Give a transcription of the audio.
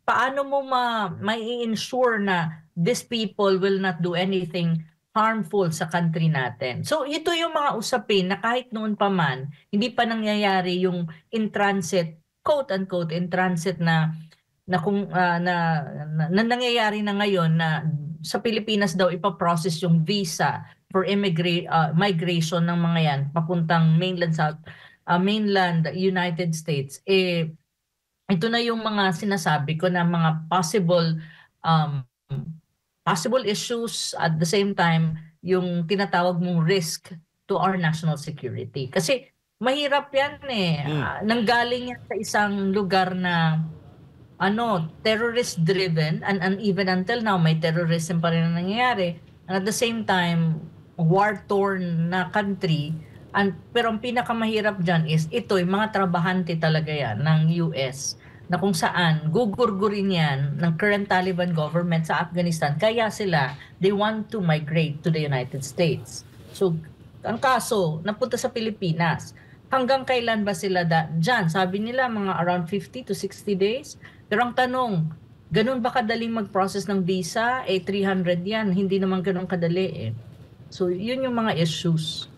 paano mo mai-ensure na these people will not do anything harmful sa country natin. So ito yung mga usapin na kahit noon pa man, hindi pa nangyayari yung in transit, quote unquote, in transit na kung na nangyayari na ngayon na sa Pilipinas daw ipa-process yung visa for migration ng mga yan papuntang mainland United States. Ito na yung mga sinasabi ko na mga um, possible issues at the same time yung tinatawag mong risk to our national security. Kasi mahirap yan eh. Nanggaling yan sa isang lugar na terrorist driven and even until now may terrorism pa rin na nangyayari. And at the same time, war-torn na country. Pero ang pinakamahirap dyan is ito, yung mga trabahante talaga yan ng US na kung saan gugurgurin yan ng current Taliban government sa Afghanistan. Kaya they want to migrate to the United States. So, ang kaso, napunta sa Pilipinas. Hanggang kailan ba sila dyan? Sabi nila mga around 50 to 60 days. Pero ang tanong, ganun ba kadaling mag-process ng visa? 300 yan. Hindi naman ganun kadali eh. So, yun yung mga issues.